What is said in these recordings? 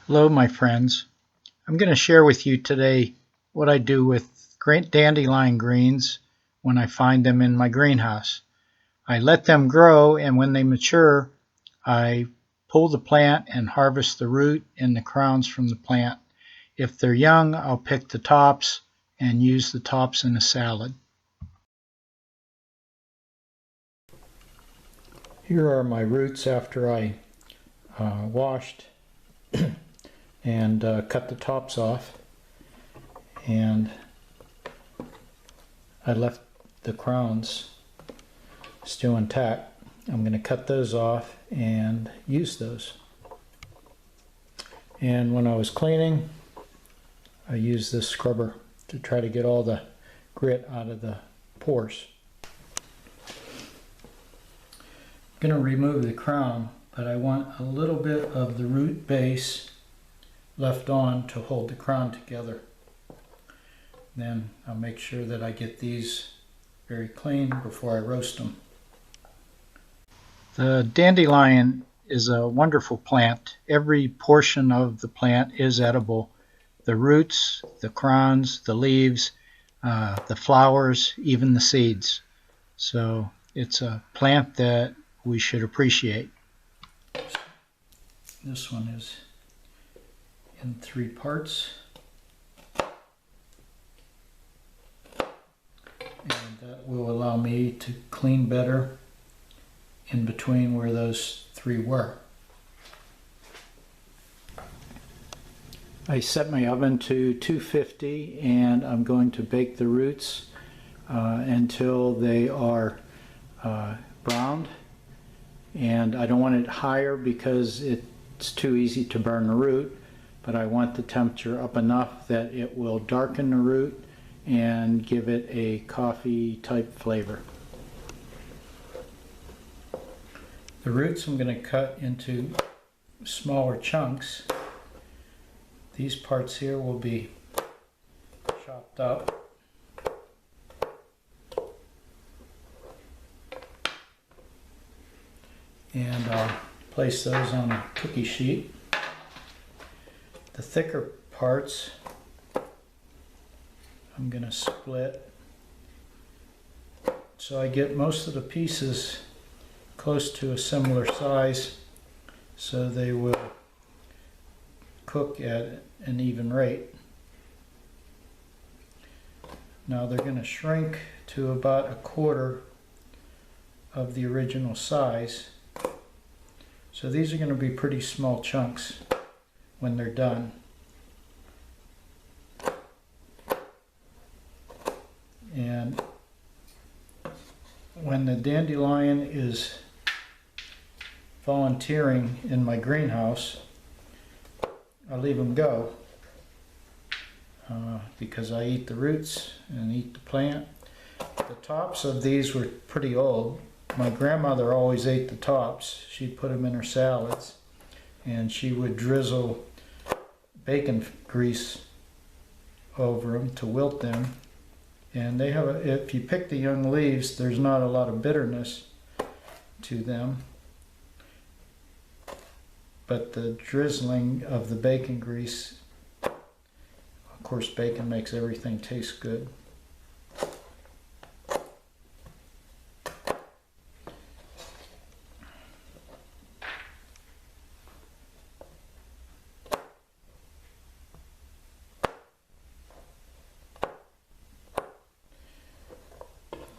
Hello, my friends. I'm going to share with you today what I do with dandelion greens when I find them in my greenhouse. I let them grow, and when they mature, I pull the plant and harvest the root and the crowns from the plant. If they're young, I'll pick the tops and use the tops in a salad. Here are my roots after I washed and cut the tops off, and I left the crowns still intact. I'm going to cut those off and use those. And when I was cleaning, I used this scrubber to try to get all the grit out of the pores. I'm going to remove the crown, but I want a little bit of the root base left on to hold the crown together. Then I'll make sure that I get these very clean before I roast them. The dandelion is a wonderful plant. Every portion of the plant is edible. The roots, the crowns, the leaves, the flowers, even the seeds. So it's a plant that we should appreciate. This one is in 3 parts, and that will allow me to clean better in between where those 3 were. I set my oven to 250, and I'm going to bake the roots until they are browned. And I don't want it higher because it's too easy to burn the root, but I want the temperature up enough that it will darken the root and give it a coffee type flavor. The roots I'm going to cut into smaller chunks. These parts here will be chopped up. And I'll place those on a cookie sheet. The thicker parts I'm going to split so I get most of the pieces close to a similar size, so they will cook at an even rate. Now they're going to shrink to about 1/4 of the original size. So these are going to be pretty small chunks when they're done. And when the dandelion is volunteering in my greenhouse, I leave them go because I eat the roots and eat the plant. The tops of these were pretty old. My grandmother always ate the tops. She'd put them in her salads, and she would drizzle bacon grease over them to wilt them. And they have if you pick the young leaves, there's not a lot of bitterness to them, but the drizzling of the bacon grease, of course bacon makes everything taste good.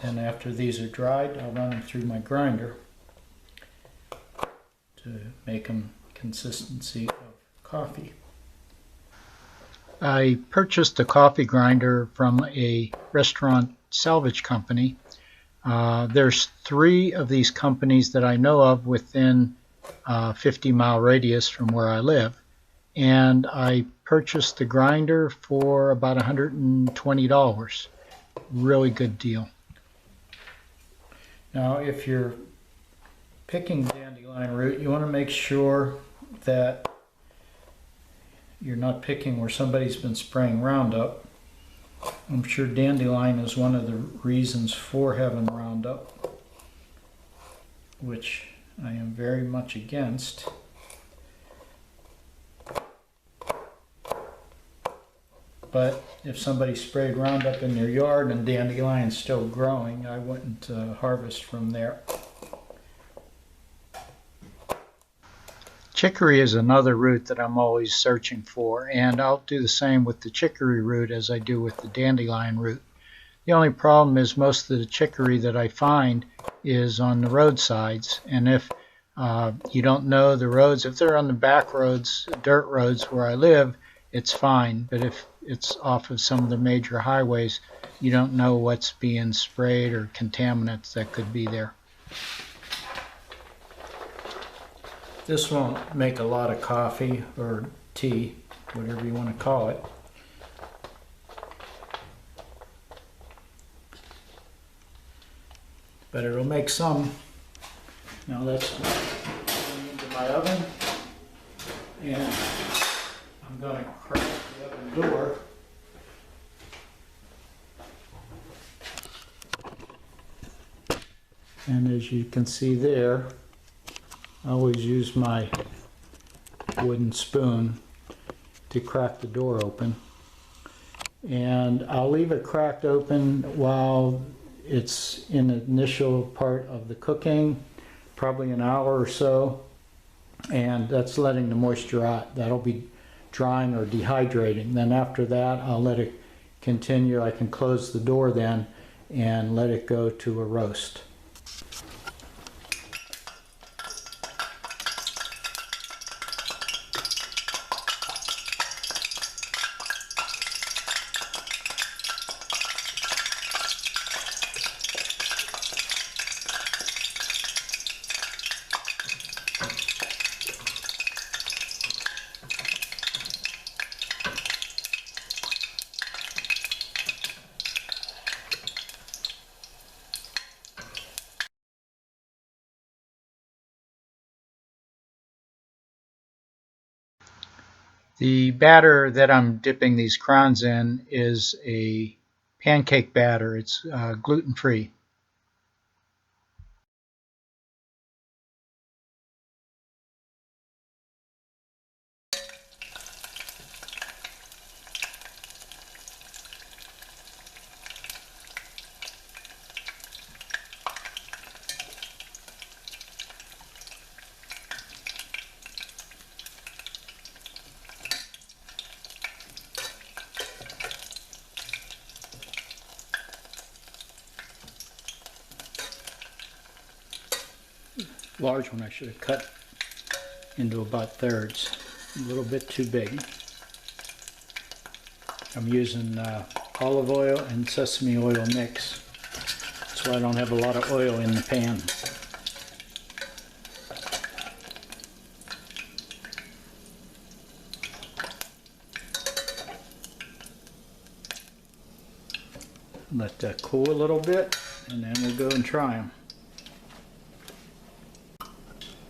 And after these are dried, I'll run them through my grinder to make them consistency of coffee. I purchased a coffee grinder from a restaurant salvage company. There's 3 of these companies that I know of within a 50-mile radius from where I live. And I purchased the grinder for about $120. Really good deal. Now, if you're picking dandelion root, you want to make sure that you're not picking where somebody's been spraying Roundup. I'm sure dandelion is one of the reasons for having Roundup, which I am very much against. but if somebody sprayed Roundup in their yard and dandelion's still growing, I wouldn't harvest from there. Chicory is another root that I'm always searching for, and I'll do the same with the chicory root as I do with the dandelion root. The only problem is most of the chicory that I find is on the roadsides, and if you don't know the roads, if they're on the back roads, dirt roads where I live, it's fine, but if it's off of some of the major highways, you don't know what's being sprayed or contaminants that could be there. This won't make a lot of coffee or tea, whatever you want to call it. But it'll make some. Now that's going into my oven, and I'm going to crack the oven door. And as you can see there, I always use my wooden spoon to crack the door open. And I'll leave it cracked open while it's in the initial part of the cooking, probably an hour or so. And that's letting the moisture out. That'll be drying or dehydrating. Then after that, I'll let it continue. I can close the door then and let it go to a roast. The batter that I'm dipping these crowns in is a pancake batter. It's gluten-free. Large one I should have cut into about thirds. A little bit too big. I'm using olive oil and sesame oil mix. That's why I don't have a lot of oil in the pan. Let that cool a little bit, and then we'll go and try them.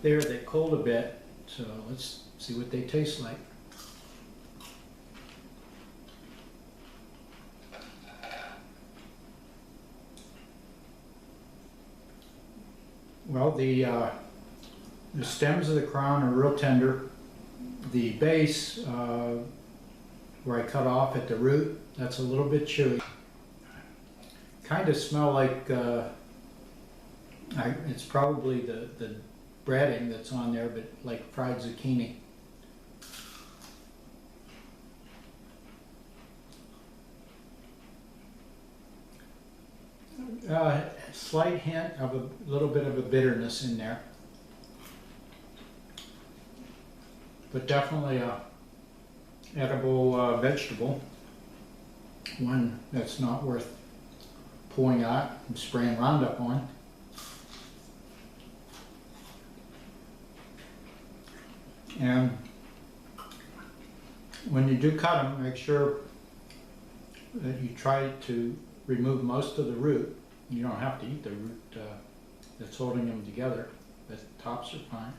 There, they cooled a bit, so let's see what they taste like. Well, the stems of the crown are real tender. The base, where I cut off at the root, that's a little bit chewy. Kind of smell like, it's probably the breading that's on there, but like fried zucchini. Slight hint of a little bit of a bitterness in there, but definitely a edible vegetable. One that's not worth pulling out and spraying Roundup on. And when you do cut them, make sure that you try to remove most of the root. You don't have to eat the root that's holding them together. The tops are fine.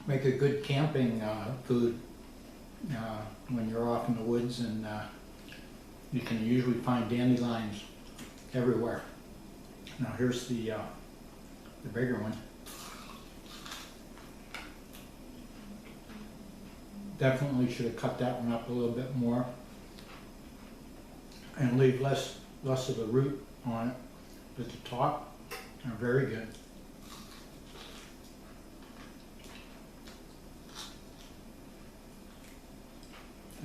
Make a good camping food when you're off in the woods and You can usually find dandelions everywhere. Now here's the bigger one. Definitely should have cut that one up a little bit more and leave less of the root on it. But the top are very good.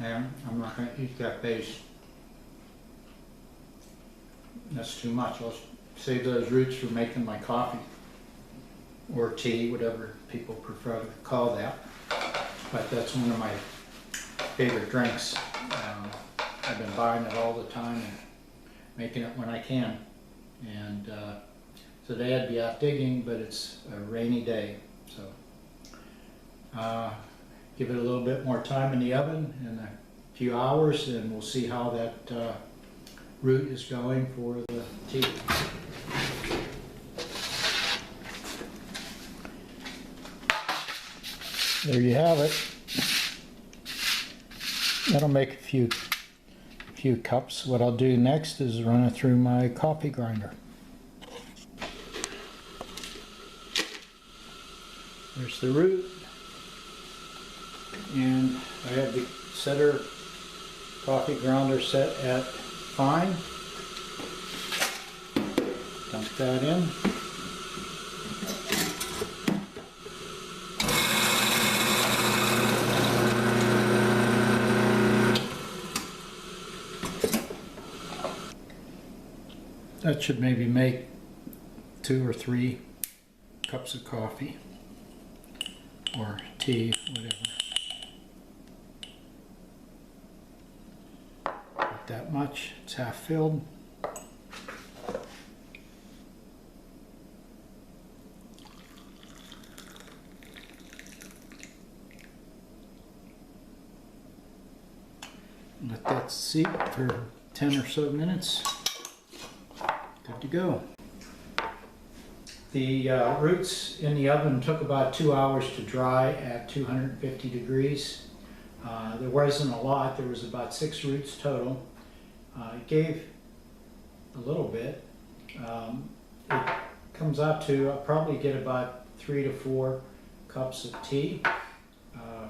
And I'm not going to eat that base. That's too much. I'll save those roots for making my coffee or tea, whatever people prefer to call that. But that's one of my favorite drinks. I've been buying it all the time and making it when I can. And today I'd be out digging, but it's a rainy day. So give it a little bit more time in the oven in a few hours, and we'll see how that root is going for the tea. There you have it. That'll make a few cups. What I'll do next is run it through my coffee grinder. There's the root, and I have the setter coffee grinder set at fine. Dump that in. That should maybe make 2 or 3 cups of coffee or tea, whatever. Not that much, it's half filled. Let that seep for 10 or so minutes. Good to go. The roots in the oven took about 2 hours to dry at 250 degrees. There wasn't a lot, there was about 6 roots total. It gave a little bit. It comes out to, I'll probably get about 3 to 4 cups of tea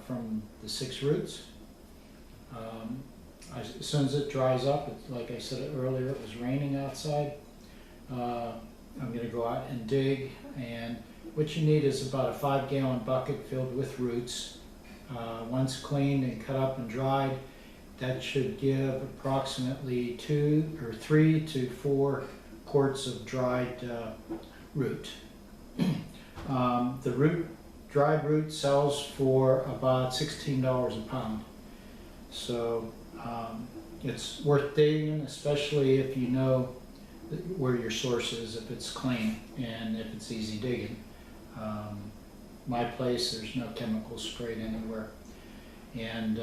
from the 6 roots. As soon as it dries up, like I said earlier, it was raining outside. I'm going to go out and dig, and what you need is about a 5-gallon bucket filled with roots. Once cleaned and cut up and dried, that should give approximately 2 or 3 to 4 quarts of dried root. The dried root sells for about $16 a pound. So it's worth digging, especially if you know where your source is, if it's clean and if it's easy digging. My place, there's no chemicals sprayed anywhere, and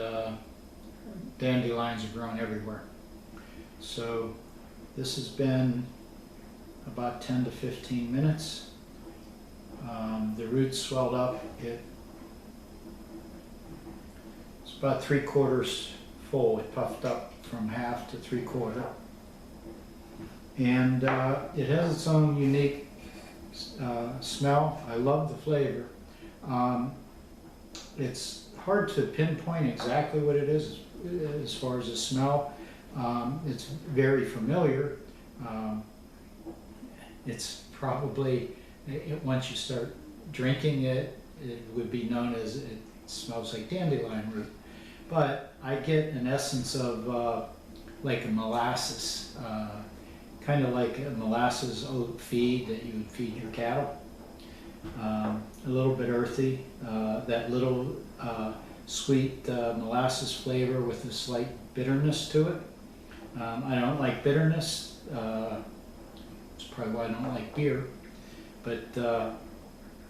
dandelions are grown everywhere. So this has been about 10 to 15 minutes. The roots swelled up. It's about 3/4 full. It puffed up from half to 3/4. And it has its own unique smell. I love the flavor. It's hard to pinpoint exactly what it is as far as the smell. It's very familiar. It's probably, once you start drinking it, it would be known as, it smells like dandelion root. But I get an essence of like a molasses, kind of like a molasses oat feed that you would feed your cattle. A little bit earthy, that little sweet molasses flavor with a slight bitterness to it. I don't like bitterness. It's probably why I don't like beer. But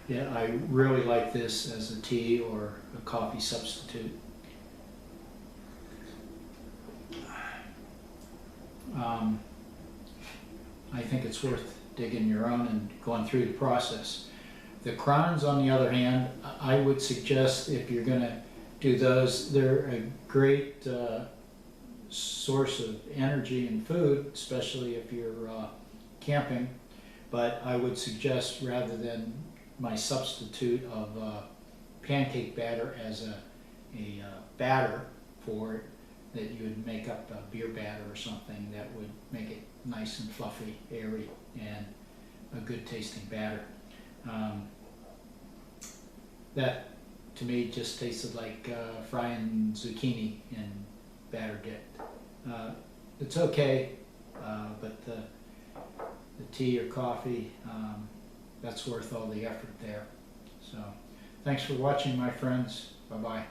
yeah, I really like this as a tea or a coffee substitute. I think it's worth digging your own and going through the process. The crowns, on the other hand, I would suggest if you're going to do those, they're a great source of energy and food, especially if you're camping. But I would suggest, rather than my substitute of pancake batter as a batter for it, that you would make up a beer batter or something that would make it nice and fluffy, airy, and a good tasting batter. That to me just tasted like frying zucchini in batter dip. It's okay, but the tea or coffee, that's worth all the effort there. So thanks for watching, my friends. Bye-bye.